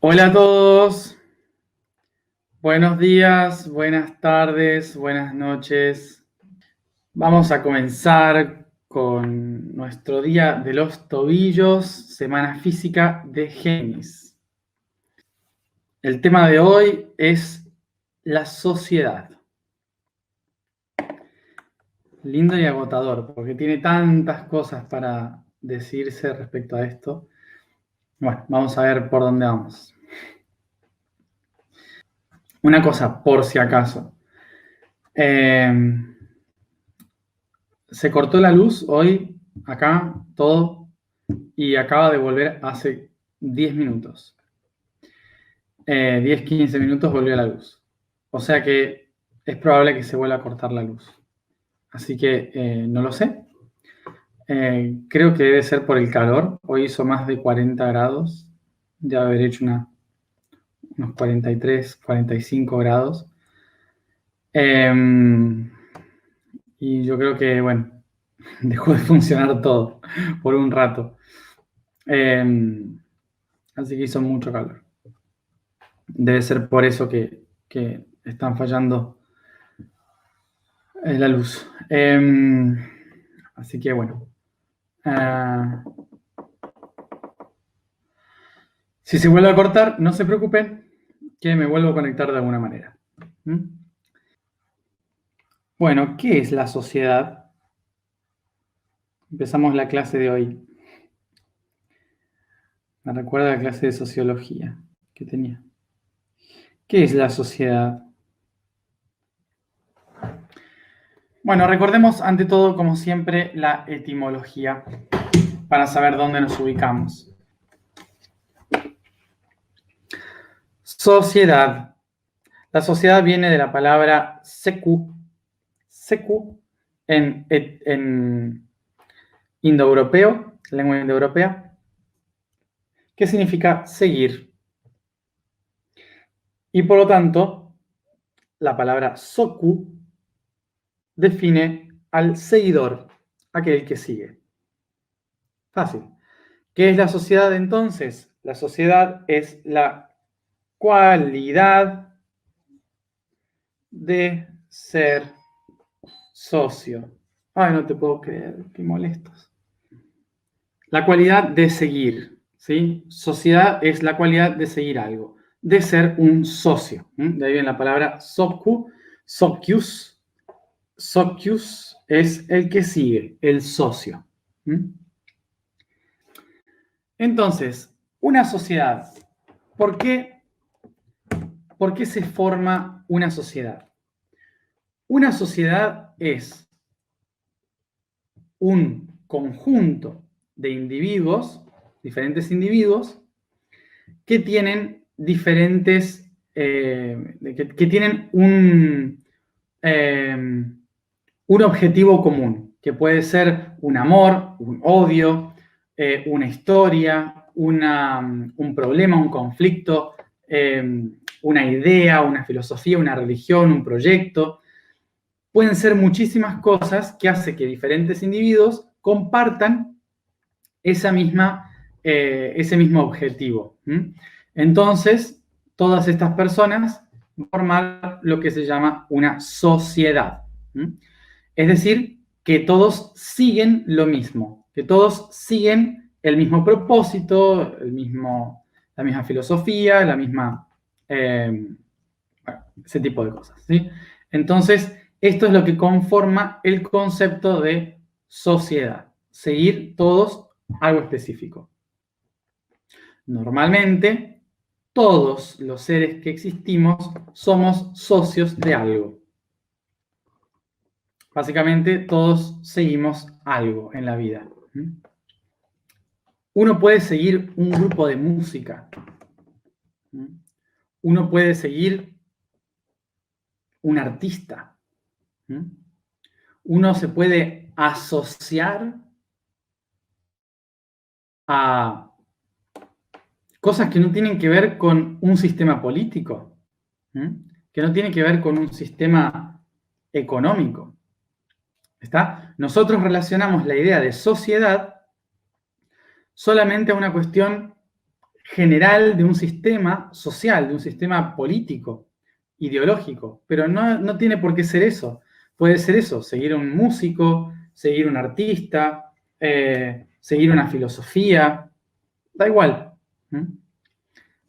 Hola a todos, buenos días, buenas tardes, buenas noches. Vamos a comenzar con nuestro día de los tobillos, semana física de Géminis. El tema de hoy es la sociedad. Lindo y agotador, porque tiene tantas cosas para decirse respecto a esto. Bueno, vamos a ver por dónde vamos. Una cosa, por si acaso. Se cortó la luz hoy, acá, todo, y acaba de volver hace 10 minutos. 10-15 minutos volvió la luz. O sea que es probable que se vuelva a cortar la luz. Así que no lo sé. Creo que debe ser por el calor. Hoy hizo más de 40 grados. Ya haber hecho unos 43, 45 grados. Y yo creo que, bueno, dejó de funcionar todo por un rato. Así que hizo mucho calor. Debe ser por eso que están fallando la luz. Así que bueno. Si se vuelve a cortar, no se preocupen, que me vuelvo a conectar de alguna manera. Bueno, ¿qué es la sociedad? Empezamos la clase de hoy. Me recuerda la clase de sociología que tenía. ¿Qué es la sociedad? Bueno, recordemos ante todo, como siempre, la etimología para saber dónde nos ubicamos. Sociedad. La sociedad viene de la palabra secu en indoeuropeo, lengua indoeuropea, que significa seguir. Y por lo tanto, la palabra soku define al seguidor, aquel que sigue. Fácil. ¿Qué es la sociedad entonces? La sociedad es la cualidad de ser socio. Ay, no te puedo creer, qué molestos. La cualidad de seguir, ¿sí? Sociedad es la cualidad de seguir algo, de ser un socio. De ahí viene la palabra socu, socius. Socius es el que sigue, el socio. Entonces, una sociedad. ¿Por qué se forma una sociedad? Una sociedad es un conjunto de individuos, diferentes individuos, que tienen diferentes, que tienen un objetivo común, que puede ser un amor, un odio, una historia, un problema, un conflicto, una idea, una filosofía, una religión, un proyecto. Pueden ser muchísimas cosas que hacen que diferentes individuos compartan ese mismo objetivo. Entonces, todas estas personas forman lo que se llama una sociedad. Es decir, que todos siguen lo mismo, que todos siguen el mismo propósito, la misma filosofía, ese tipo de cosas. ¿Sí? Entonces, esto es lo que conforma el concepto de sociedad. Seguir todos algo específico. Normalmente, todos los seres que existimos somos socios de algo. Básicamente, todos seguimos algo en la vida. Uno puede seguir un grupo de música. Uno puede seguir un artista. Uno se puede asociar a cosas que no tienen que ver con un sistema político, que no tienen que ver con un sistema económico. ¿Está? Nosotros relacionamos la idea de sociedad solamente a una cuestión general de un sistema social, de un sistema político, ideológico, pero no tiene por qué ser eso. Puede ser eso, seguir a un músico, seguir a un artista, seguir una filosofía, da igual. ¿Mm?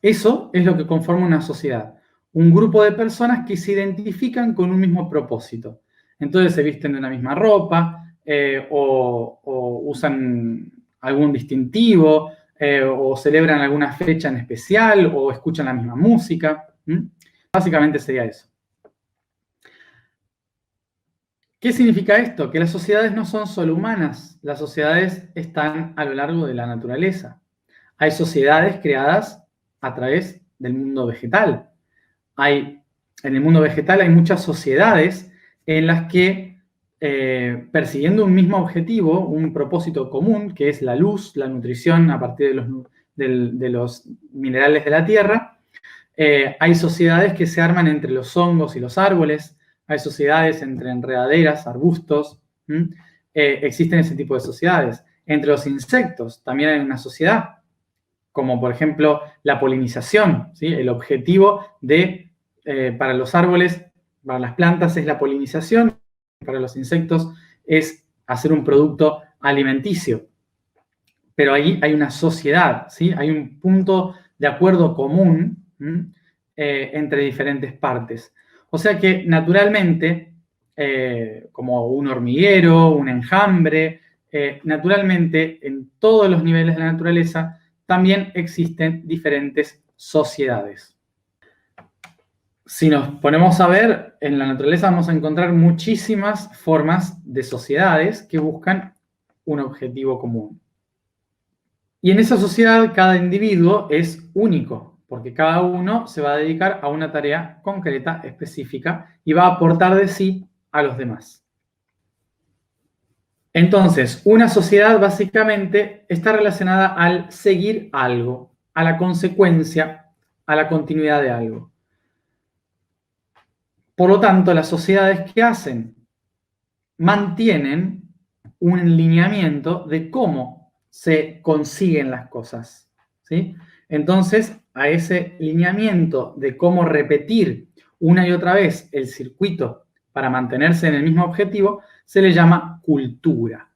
Eso es lo que conforma una sociedad. Un grupo de personas que se identifican con un mismo propósito. Entonces se visten de una misma ropa o usan algún distintivo o celebran alguna fecha en especial o escuchan la misma música. Básicamente sería eso. ¿Qué significa esto? Que las sociedades no son solo humanas, las sociedades están a lo largo de la naturaleza. Hay sociedades creadas a través del mundo vegetal. En el mundo vegetal hay muchas sociedades en las que, persiguiendo un mismo objetivo, un propósito común, que es la luz, la nutrición a partir de los minerales de la tierra, hay sociedades que se arman entre los hongos y los árboles, hay sociedades entre enredaderas, arbustos, existen ese tipo de sociedades. Entre los insectos también hay una sociedad, como por ejemplo la polinización, ¿sí? El objetivo para los árboles, para las plantas es la polinización, para los insectos es hacer un producto alimenticio. Pero ahí hay una sociedad, ¿sí? Hay un punto de acuerdo común entre diferentes partes. O sea que naturalmente, como un hormiguero, un enjambre, naturalmente en todos los niveles de la naturaleza también existen diferentes sociedades. Si nos ponemos a ver, en la naturaleza vamos a encontrar muchísimas formas de sociedades que buscan un objetivo común. Y en esa sociedad cada individuo es único, porque cada uno se va a dedicar a una tarea concreta, específica, y va a aportar de sí a los demás. Entonces, una sociedad básicamente está relacionada al seguir algo, a la consecuencia, a la continuidad de algo. Por lo tanto, las sociedades, ¿qué hacen? Mantienen un lineamiento de cómo se consiguen las cosas, ¿sí? Entonces, a ese lineamiento de cómo repetir una y otra vez el circuito para mantenerse en el mismo objetivo, se le llama cultura.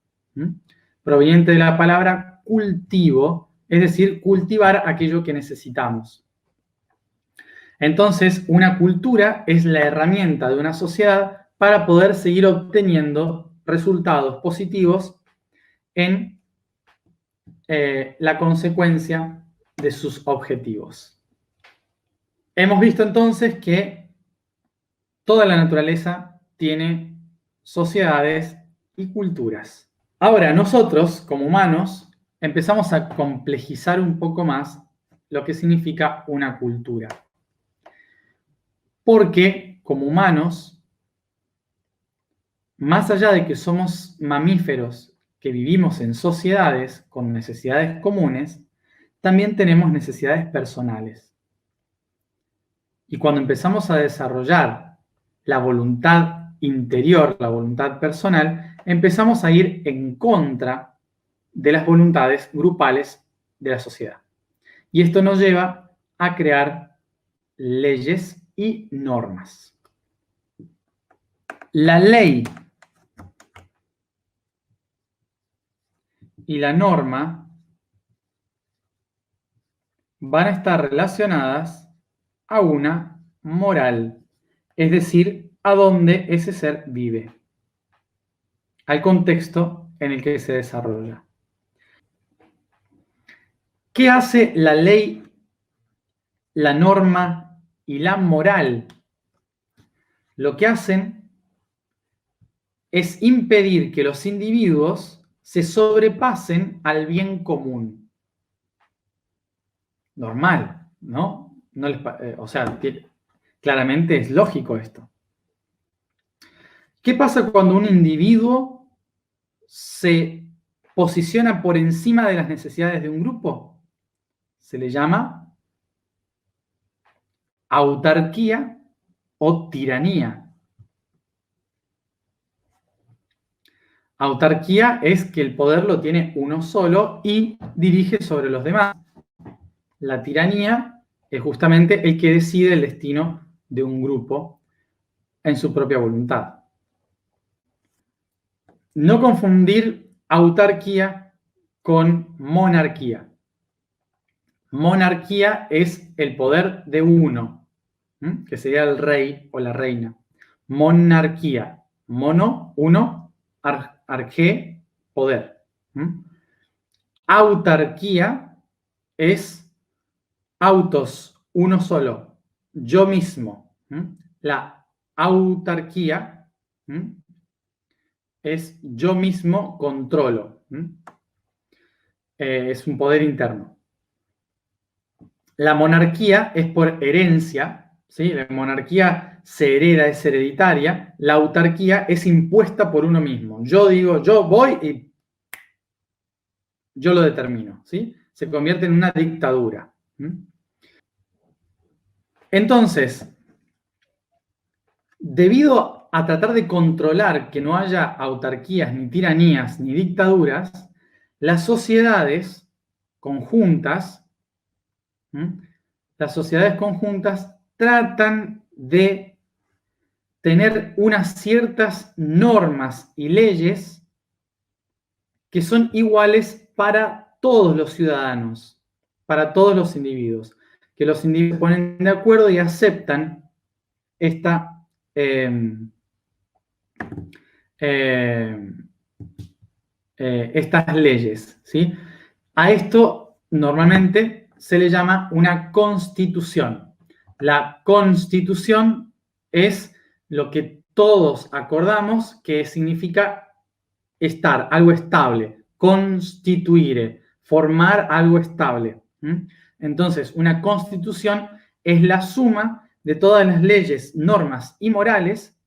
Proveniente de la palabra cultivo, es decir, cultivar aquello que necesitamos. Entonces, una cultura es la herramienta de una sociedad para poder seguir obteniendo resultados positivos en la consecuencia de sus objetivos. Hemos visto entonces que toda la naturaleza tiene sociedades y culturas. Ahora, nosotros, como humanos, empezamos a complejizar un poco más lo que significa una cultura. Porque, como humanos, más allá de que somos mamíferos que vivimos en sociedades con necesidades comunes, también tenemos necesidades personales. Y cuando empezamos a desarrollar la voluntad interior, la voluntad personal, empezamos a ir en contra de las voluntades grupales de la sociedad. Y esto nos lleva a crear leyes y normas. La ley y la norma van a estar relacionadas a una moral, es decir, a dónde ese ser vive, al contexto en el que se desarrolla. ¿Qué hace la ley, la norma y la moral? Lo que hacen es impedir que los individuos se sobrepasen al bien común. Normal, ¿no? O sea, claramente es lógico esto. ¿Qué pasa cuando un individuo se posiciona por encima de las necesidades de un grupo? Se le llama autarquía o tiranía. Autarquía es que el poder lo tiene uno solo y dirige sobre los demás. La tiranía es justamente el que decide el destino de un grupo en su propia voluntad. No confundir autarquía con monarquía. Monarquía es el poder de uno, que sería el rey o la reina. Monarquía, mono, uno, arqué, poder. Autarquía es autos, uno solo, yo mismo. La autarquía es yo mismo controlo. Es un poder interno. La monarquía es por herencia, ¿sí? La monarquía se hereda, es hereditaria. La autarquía es impuesta por uno mismo. Yo digo, yo voy y yo lo determino, ¿sí? Se convierte en una dictadura. Entonces, debido a tratar de controlar que no haya autarquías, ni tiranías, ni dictaduras, las sociedades conjuntas, tratan de tener unas ciertas normas y leyes que son iguales para todos los ciudadanos, para todos los individuos, que los individuos se ponen de acuerdo y aceptan estas leyes, ¿sí? A esto normalmente se le llama una constitución. La constitución es lo que todos acordamos que significa estar, algo estable, constituire, formar algo estable. Entonces, una constitución es la suma de todas las leyes, normas y morales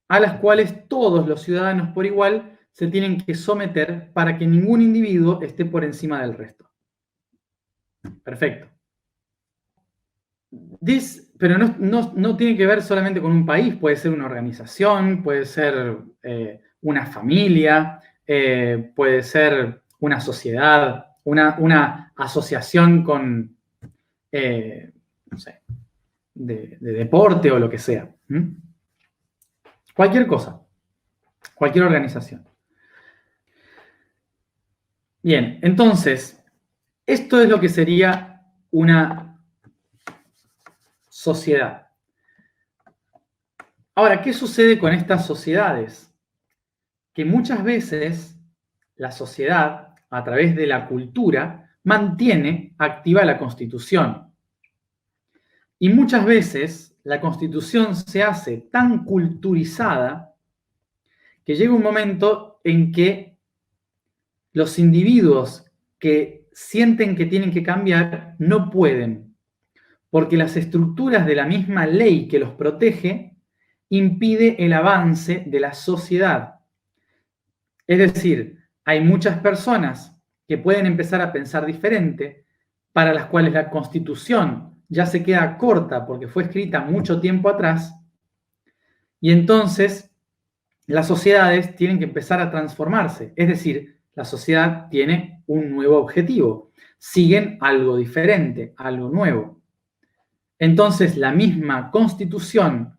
a las cuales todos los ciudadanos por igual se tienen que someter para que ningún individuo esté por encima del resto. Perfecto. Pero no tiene que ver solamente con un país, puede ser una organización, puede ser una familia, puede ser una sociedad, una asociación con, no sé, de deporte o lo que sea. Cualquier cosa, cualquier organización. Bien, entonces, esto es lo que sería una sociedad. Ahora, ¿qué sucede con estas sociedades? Que muchas veces la sociedad, a través de la cultura, mantiene activa la Constitución. Y muchas veces la Constitución se hace tan culturizada que llega un momento en que los individuos que sienten que tienen que cambiar no pueden, porque las estructuras de la misma ley que los protege impide el avance de la sociedad. Es decir, hay muchas personas que pueden empezar a pensar diferente, para las cuales la Constitución ya se queda corta porque fue escrita mucho tiempo atrás, y entonces las sociedades tienen que empezar a transformarse. Es decir, la sociedad tiene un nuevo objetivo, siguen algo diferente, algo nuevo. Entonces, la misma Constitución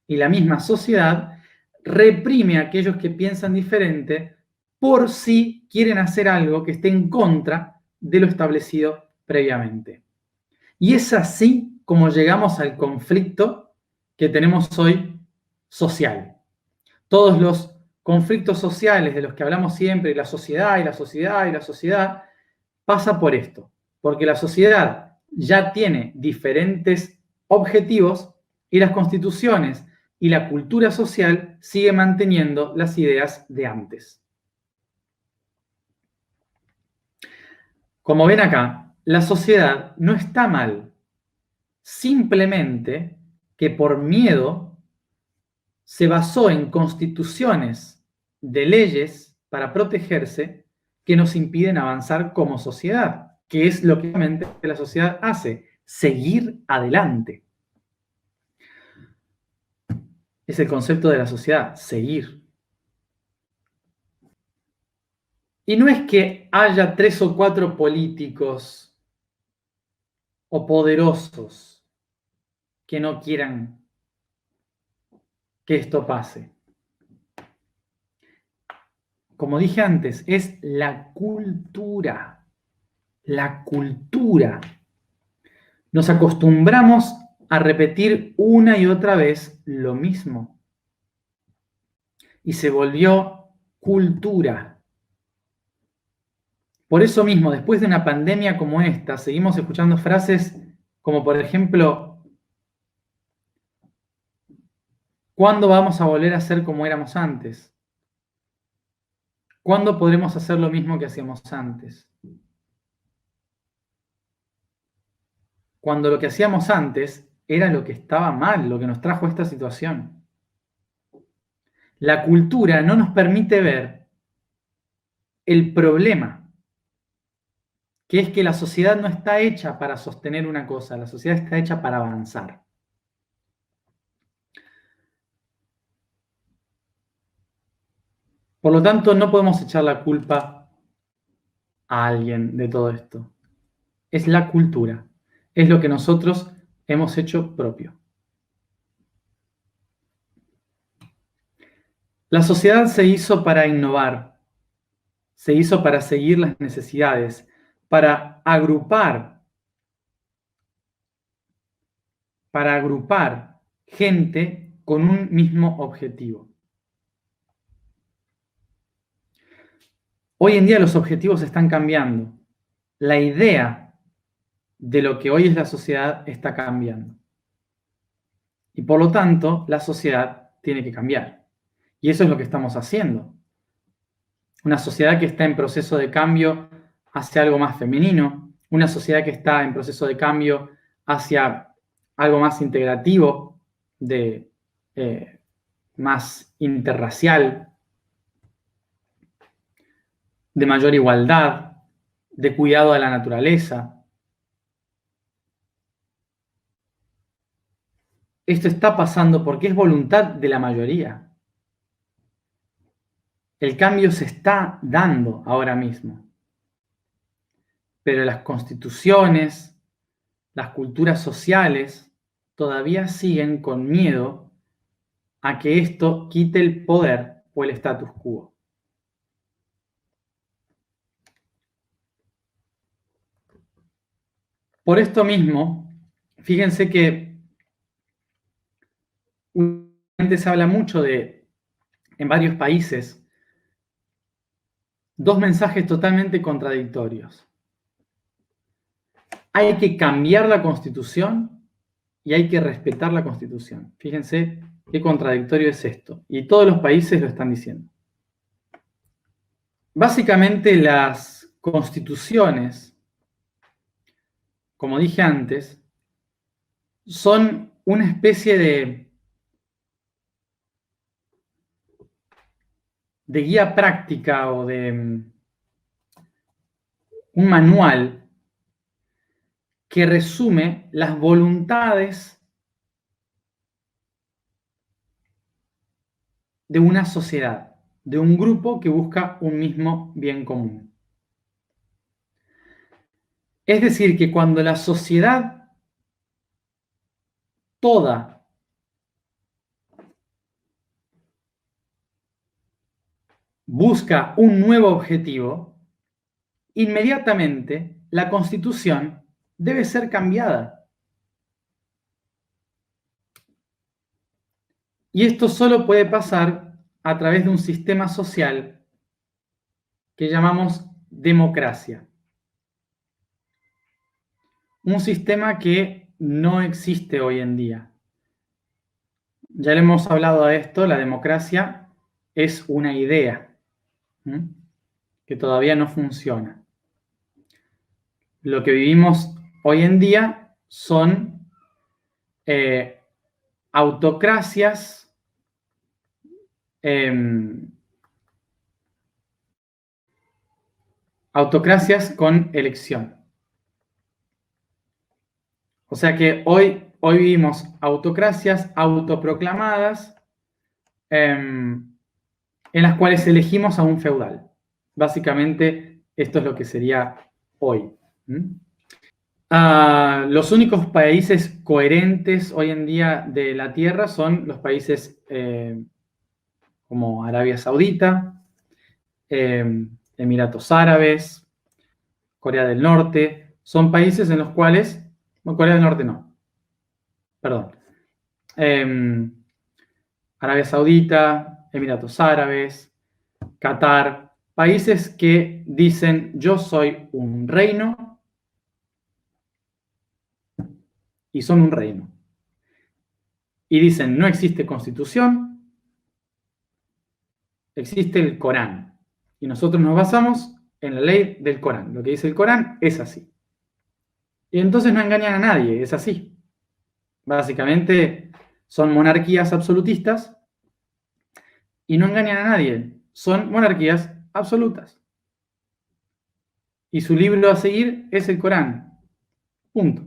y la misma sociedad reprime a aquellos que piensan diferente por si quieren hacer algo que esté en contra de lo establecido previamente. Y es así como llegamos al conflicto que tenemos hoy social. Todos los conflictos sociales de los que hablamos siempre, y la sociedad, y la sociedad, y la sociedad, pasa por esto, porque la sociedad ya tiene diferentes objetivos y las constituciones y la cultura social sigue manteniendo las ideas de antes. Como ven acá, la sociedad no está mal, simplemente que por miedo se basó en constituciones de leyes para protegerse que nos impiden avanzar como sociedad, que es lo que realmente la sociedad hace, seguir adelante. Es el concepto de la sociedad, seguir. Y no es que haya 3 o 4 políticos o poderosos que no quieran que esto pase. Como dije antes, es la cultura. La cultura. Nos acostumbramos a repetir una y otra vez lo mismo. Y se volvió cultura. Por eso mismo, después de una pandemia como esta, seguimos escuchando frases como, por ejemplo, ¿cuándo vamos a volver a ser como éramos antes? ¿Cuándo podremos hacer lo mismo que hacíamos antes? Cuando lo que hacíamos antes era lo que estaba mal, lo que nos trajo a esta situación. La cultura no nos permite ver el problema, que es que la sociedad no está hecha para sostener una cosa, la sociedad está hecha para avanzar. Por lo tanto, no podemos echar la culpa a alguien de todo esto. Es la cultura, es lo que nosotros hemos hecho propio. La sociedad se hizo para innovar, se hizo para seguir las necesidades, para agrupar gente con un mismo objetivo. Hoy en día los objetivos están cambiando. La idea de lo que hoy es la sociedad está cambiando. Y por lo tanto, la sociedad tiene que cambiar. Y eso es lo que estamos haciendo. Una sociedad que está en proceso de cambio hacia algo más femenino, una sociedad que está en proceso de cambio hacia algo más integrativo, más interracial, de mayor igualdad, de cuidado de la naturaleza. Esto está pasando porque es voluntad de la mayoría. El cambio se está dando ahora mismo. Pero las constituciones, las culturas sociales, todavía siguen con miedo a que esto quite el poder o el status quo. Por esto mismo, fíjense que últimamente se habla mucho en varios países, dos mensajes totalmente contradictorios. Hay que cambiar la Constitución y hay que respetar la Constitución. Fíjense qué contradictorio es esto. Y todos los países lo están diciendo. Básicamente las constituciones, como dije antes, son una especie de guía práctica o de un manual que resume las voluntades de una sociedad, de un grupo que busca un mismo bien común. Es decir, que cuando la sociedad toda busca un nuevo objetivo, inmediatamente la Constitución debe ser cambiada. Y esto solo puede pasar a través de un sistema social que llamamos democracia. Un sistema que no existe hoy en día. Ya le hemos hablado de esto, la democracia es una idea que todavía no funciona. Lo que vivimos hoy en día son autocracias autocracias con elección. O sea que hoy vivimos autocracias autoproclamadas en las cuales elegimos a un feudal. Básicamente, esto es lo que sería hoy. Los únicos países coherentes hoy en día de la Tierra son los países como Arabia Saudita, Emiratos Árabes, Corea del Norte. Son países en los cuales, bueno, Corea del Norte no, perdón. Arabia Saudita, Emiratos Árabes, Qatar, países que dicen yo soy un reino y son un reino. Y dicen no existe constitución, existe el Corán. Y nosotros nos basamos en la ley del Corán. Lo que dice el Corán es así. Y entonces no engañan a nadie, es así. Básicamente son monarquías absolutistas y no engañan a nadie. Son monarquías absolutas. Y su libro a seguir es el Corán. Punto.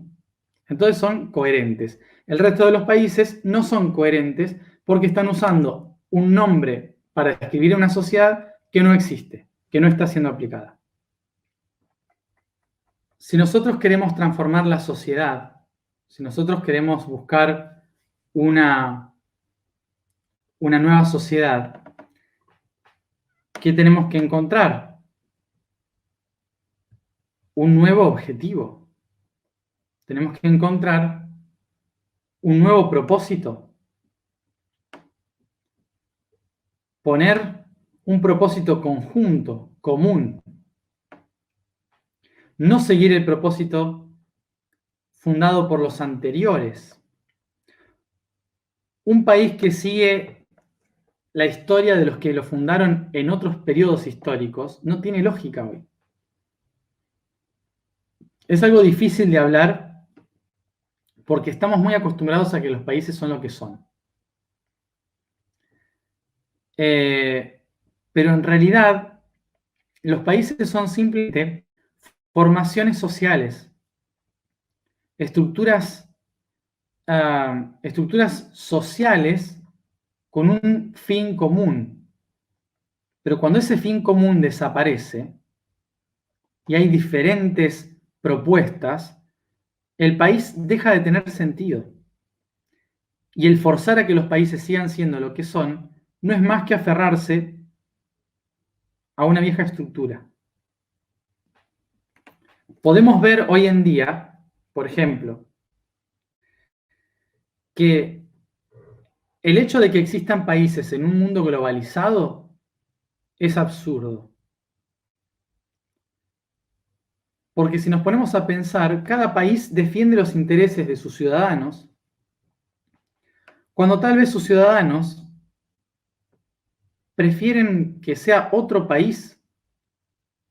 Entonces son coherentes. El resto de los países no son coherentes porque están usando un nombre para describir una sociedad que no existe, que no está siendo aplicada. Si nosotros queremos transformar la sociedad, si nosotros queremos buscar una nueva sociedad, ¿qué tenemos que encontrar? Un nuevo objetivo. Tenemos que encontrar un nuevo propósito. Poner un propósito conjunto, común. No seguir el propósito fundado por los anteriores. Un país que sigue la historia de los que lo fundaron en otros periodos históricos no tiene lógica hoy. Es algo difícil de hablar porque estamos muy acostumbrados a que los países son lo que son. Pero en realidad, los países son simplemente formaciones sociales, estructuras sociales con un fin común. Pero cuando ese fin común desaparece y hay diferentes propuestas, el país deja de tener sentido. Y el forzar a que los países sigan siendo lo que son no es más que aferrarse a una vieja estructura. Podemos ver hoy en día, por ejemplo, que el hecho de que existan países en un mundo globalizado es absurdo. Porque si nos ponemos a pensar, cada país defiende los intereses de sus ciudadanos, cuando tal vez sus ciudadanos prefieren que sea otro país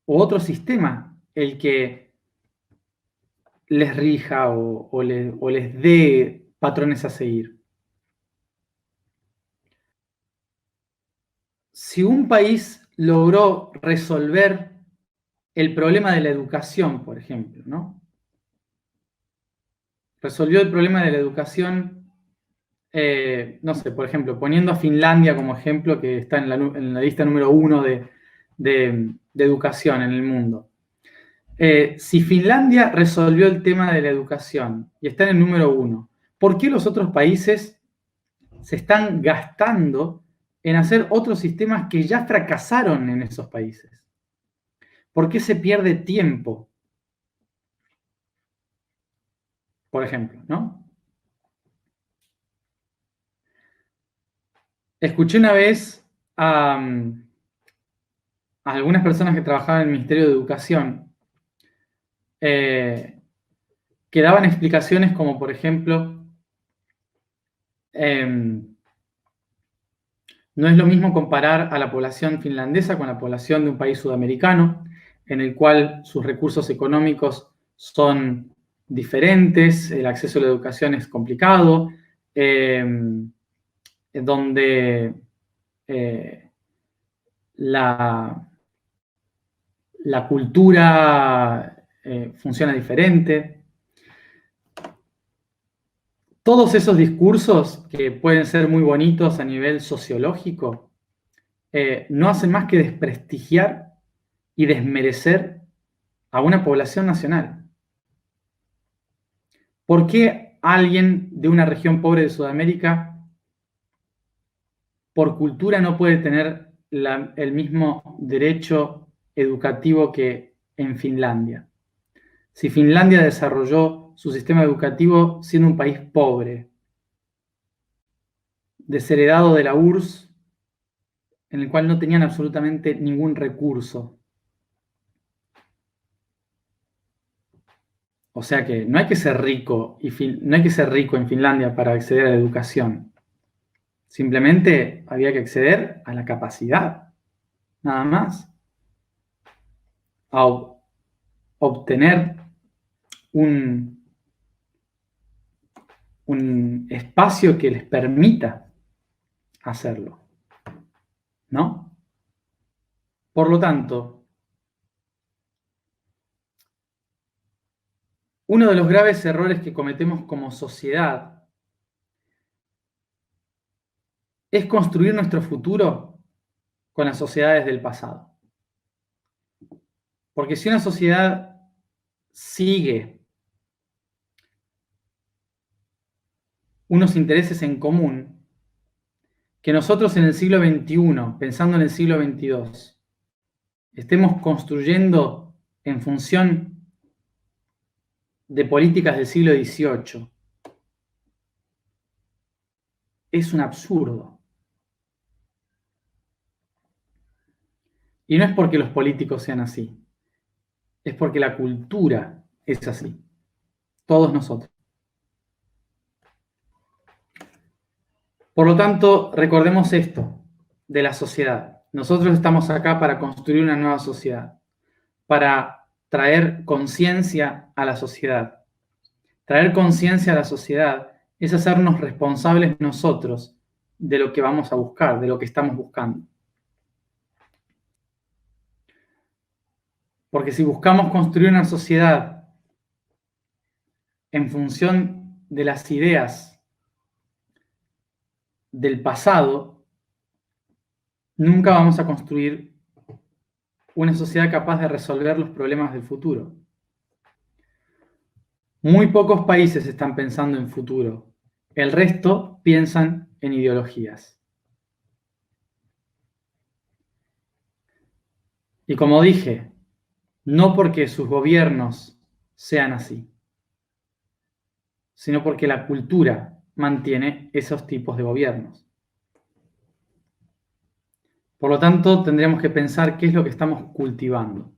o otro sistema el que les rija o les dé patrones a seguir. Si un país logró resolver el problema de la educación, por ejemplo, ¿no? Resolvió el problema de la educación, no sé, por ejemplo, poniendo a Finlandia como ejemplo, que está en la lista número 1 de educación en el mundo. Si Finlandia resolvió el tema de la educación y está en el número 1, ¿por qué los otros países se están gastando en hacer otros sistemas que ya fracasaron en esos países? ¿Por qué se pierde tiempo? Por ejemplo, ¿no? Escuché una vez a algunas personas que trabajaban en el Ministerio de Educación que daban explicaciones como, por ejemplo, no es lo mismo comparar a la población finlandesa con la población de un país sudamericano, en el cual sus recursos económicos son diferentes, el acceso a la educación es complicado, donde la cultura funciona diferente. Todos esos discursos que pueden ser muy bonitos a nivel sociológico no hacen más que desprestigiar y desmerecer a una población nacional. ¿Por qué alguien de una región pobre de Sudamérica, por cultura, no puede tener el mismo derecho educativo que en Finlandia? Si Finlandia desarrolló su sistema educativo siendo un país pobre, desheredado de la URSS, en el cual no tenían absolutamente ningún recurso. O sea que no hay que ser rico no hay que ser rico en Finlandia para acceder a la educación. Simplemente había que acceder a la capacidad, nada más. A obtener un espacio que les permita hacerlo, ¿no? Por lo tanto, uno de los graves errores que cometemos como sociedad es construir nuestro futuro con las sociedades del pasado. Porque si una sociedad sigue unos intereses en común, que nosotros en el siglo XXI, pensando en el siglo XXII, estemos construyendo en función de políticas del siglo XVIII, es un absurdo. Y no es porque los políticos sean así, es porque la cultura es así. Todos nosotros. Por lo tanto, recordemos esto de la sociedad. Nosotros estamos acá para construir una nueva sociedad, para traer conciencia a la sociedad. Traer conciencia a la sociedad es hacernos responsables nosotros de lo que vamos a buscar, de lo que estamos buscando. Porque si buscamos construir una sociedad en función de las ideas del pasado, nunca vamos a construir una sociedad capaz de resolver los problemas del futuro. Muy pocos países están pensando en futuro. El resto piensan en ideologías. Y como dije, no porque sus gobiernos sean así, sino porque la cultura mantiene esos tipos de gobiernos. Por lo tanto, tendríamos que pensar qué es lo que estamos cultivando.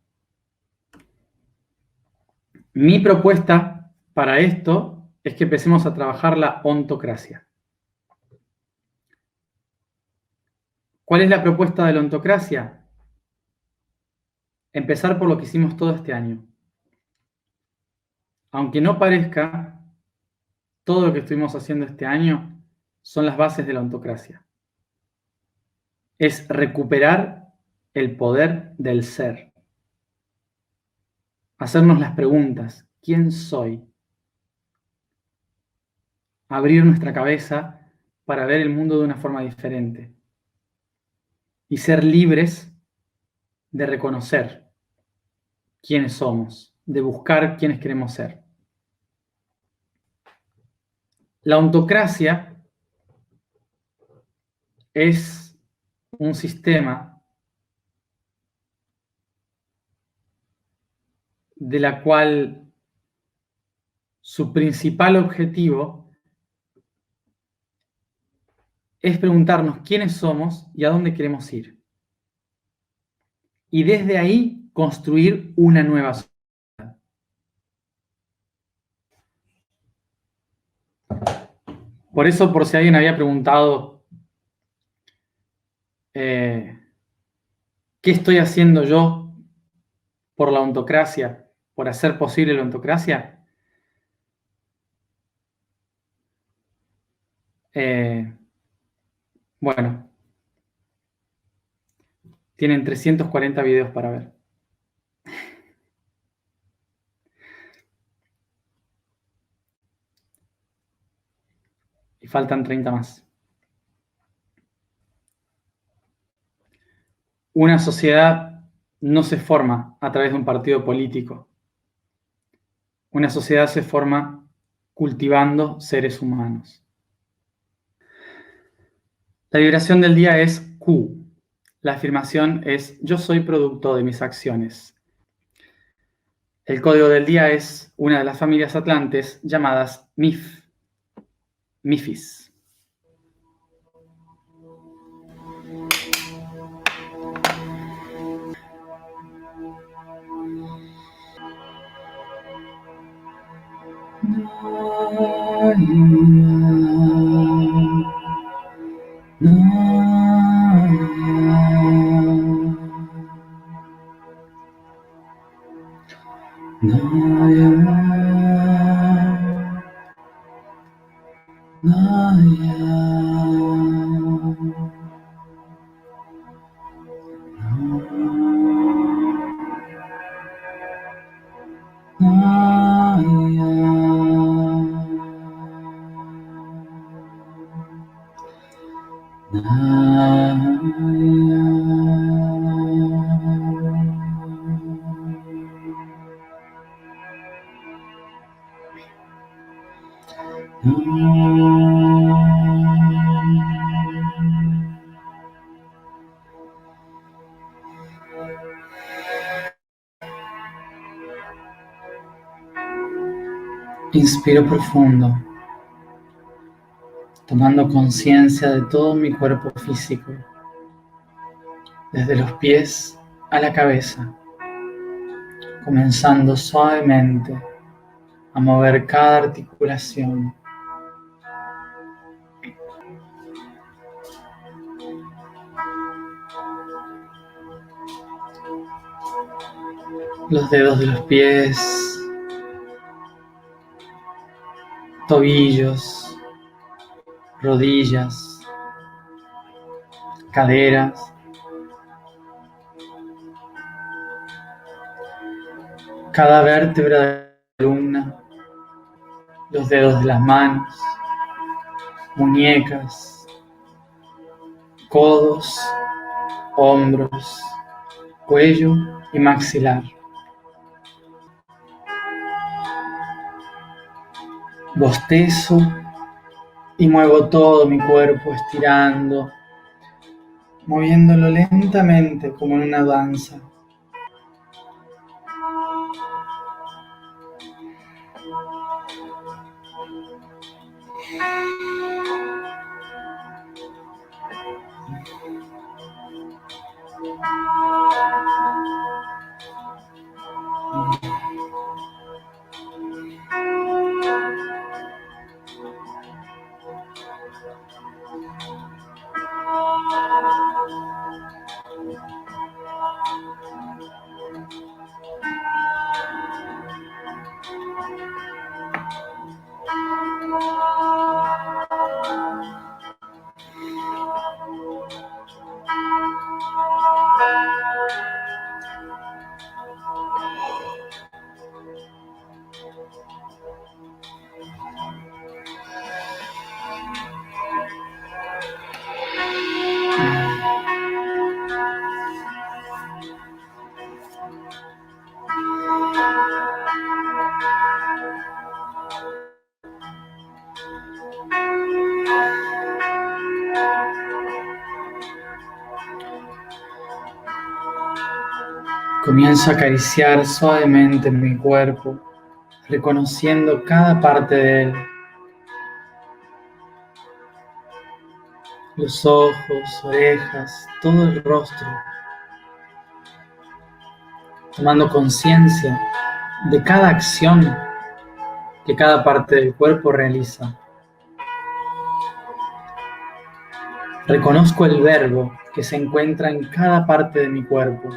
Mi propuesta para esto es que empecemos a trabajar la ontocracia. ¿Cuál es la propuesta de la ontocracia? Empezar por lo que hicimos todo este año. Aunque no parezca, todo lo que estuvimos haciendo este año son las bases de la ontocracia. Es recuperar el poder del ser. Hacernos las preguntas, ¿quién soy? Abrir nuestra cabeza para ver el mundo de una forma diferente. Y ser libres de reconocer quiénes somos, de buscar quiénes queremos ser. La ontocracia es un sistema de la cual su principal objetivo es preguntarnos quiénes somos y a dónde queremos ir. Y desde ahí construir una nueva sociedad. Por eso, por si alguien había preguntado ¿qué estoy haciendo yo por la ontocracia, por hacer posible la ontocracia? Bueno, tienen 340 videos para ver. Y faltan 30 más. Una sociedad no se forma a través de un partido político. Una sociedad se forma cultivando seres humanos. La vibración del día es Q. La afirmación es: yo soy producto de mis acciones. El código del día es una de las familias atlantes llamadas MIF, MIFIS. Inspiro profundo, tomando conciencia de todo mi cuerpo físico, desde los pies a la cabeza, comenzando suavemente a mover cada articulación. Los dedos de los pies, tobillos, rodillas, caderas, cada vértebra de la columna, los dedos de las manos, muñecas, codos, hombros, cuello y maxilar. Bostezo y muevo todo mi cuerpo estirando, moviéndolo lentamente como en una danza. Comienzo a acariciar suavemente mi cuerpo, reconociendo cada parte de él. Los ojos, orejas, todo el rostro, tomando conciencia de cada acción que cada parte del cuerpo realiza. Reconozco el verbo que se encuentra en cada parte de mi cuerpo.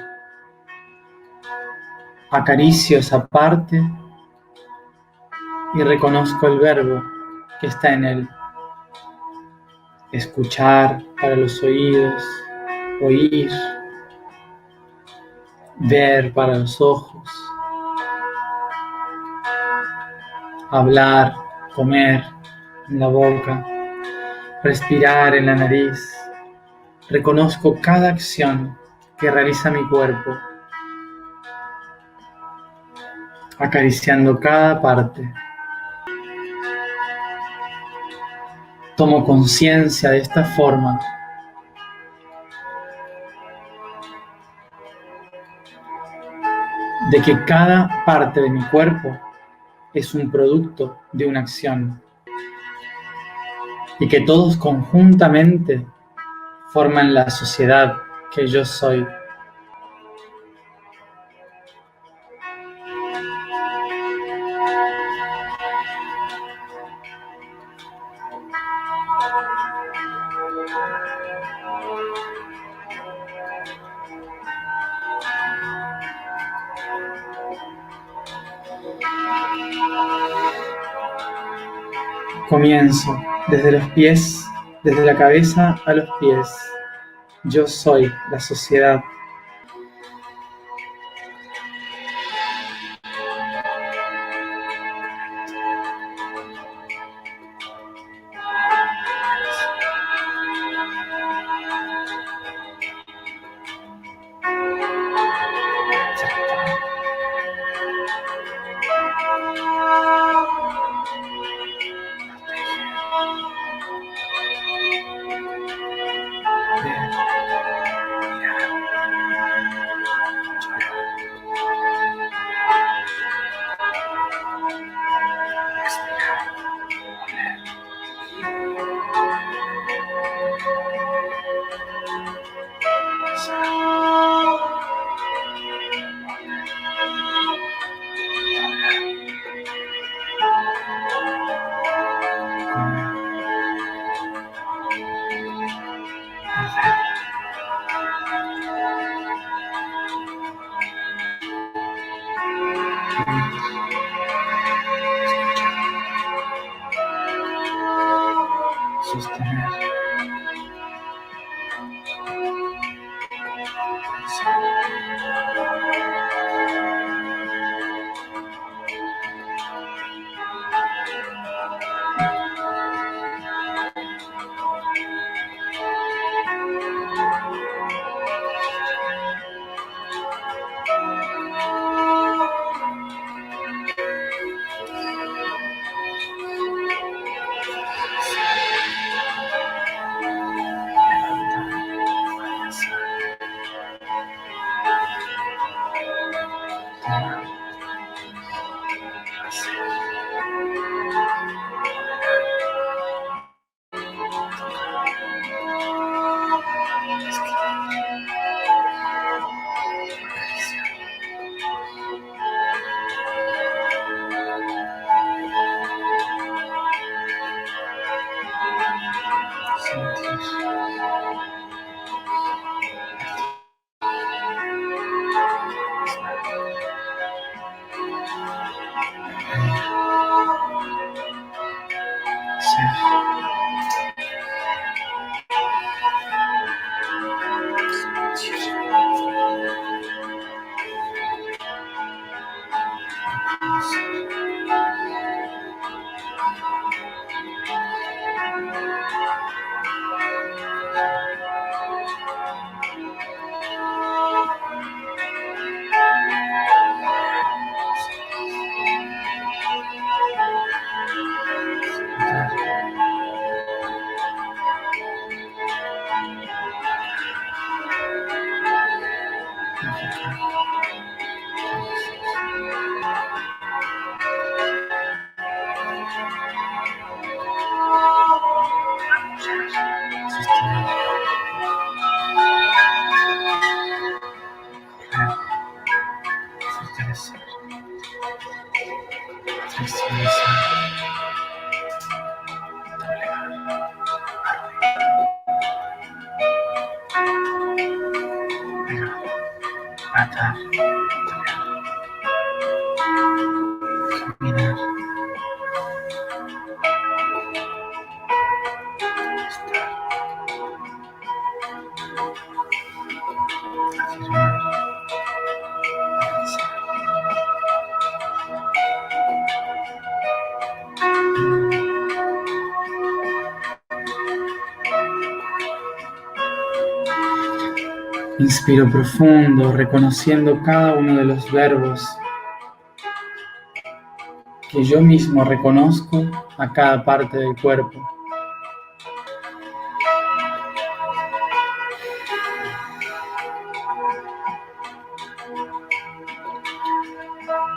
Acaricio esa parte y reconozco el verbo que está en él. Escuchar para los oídos, oír, ver para los ojos, hablar, comer en la boca, respirar en la nariz. Reconozco cada acción que realiza mi cuerpo acariciando cada parte. Tomo conciencia de esta forma de que cada parte de mi cuerpo es un producto de una acción y que todos conjuntamente forman la sociedad que yo soy. Comienzo desde los pies, desde la cabeza a los pies. Yo soy la sociedad. Sostener. Atar, caminar, afirmar, avanzar. Inspiro profundo, reconociendo cada uno de los verbos que yo mismo reconozco a cada parte del cuerpo.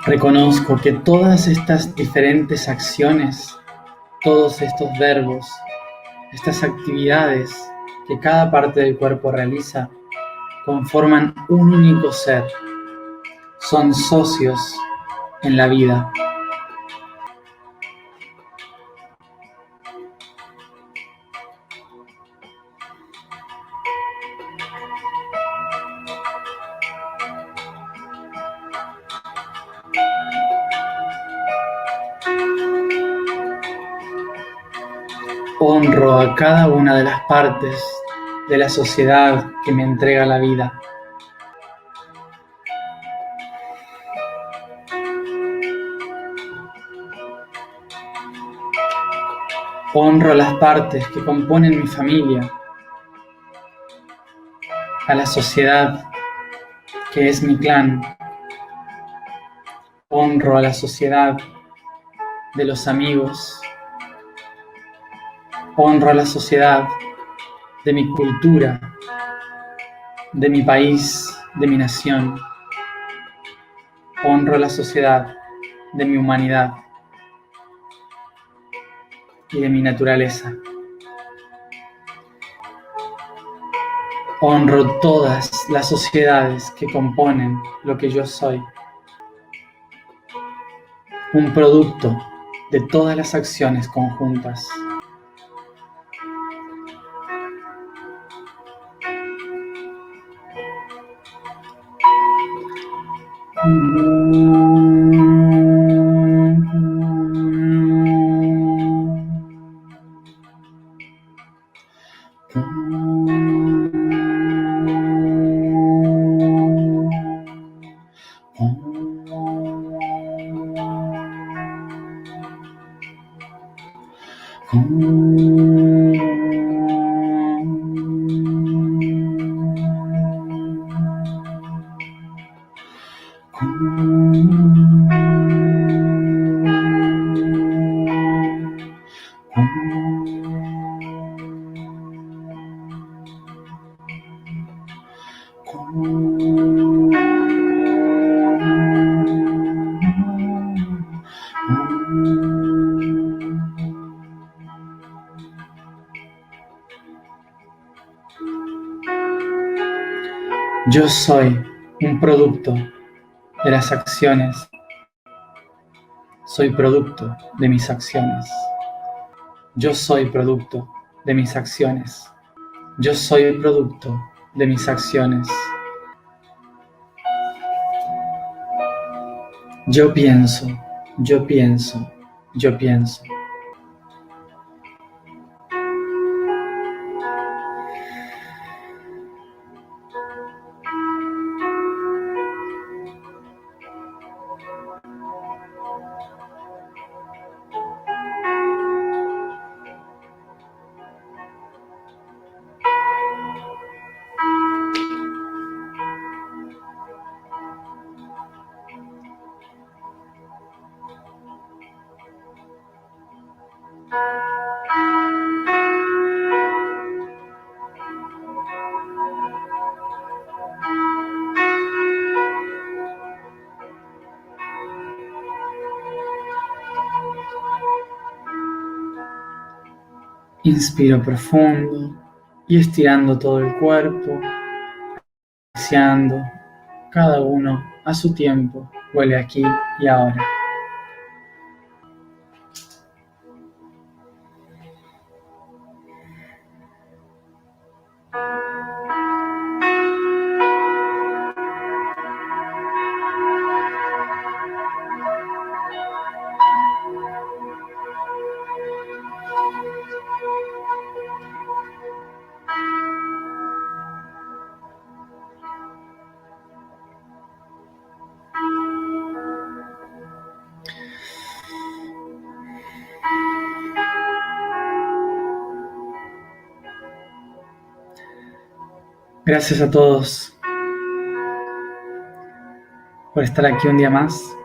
Reconozco que todas estas diferentes acciones, todos estos verbos, estas actividades que cada parte del cuerpo realiza, conforman un único ser. Son socios en la vida. Honro a cada una de las partes de la sociedad que me entrega la vida. Honro a las partes que componen mi familia, a la sociedad que es mi clan. Honro a la sociedad de los amigos. Honro a la sociedad de mi cultura, de mi país, de mi nación. Honro a la sociedad de mi humanidad y de mi naturaleza. Honro todas las sociedades que componen lo que yo soy. Un producto de todas las acciones conjuntas. Yo soy un producto de las acciones. Soy producto de mis acciones. Yo soy producto de mis acciones. Yo soy producto de mis acciones. Yo pienso, yo pienso, yo pienso. Inspiro profundo y estirando todo el cuerpo, deseando cada uno a su tiempo, vuelve aquí y ahora. Gracias a todos por estar aquí un día más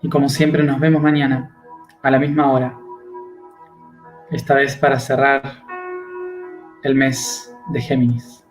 Y como siempre nos vemos mañana a la misma hora, esta vez para cerrar el mes de Géminis.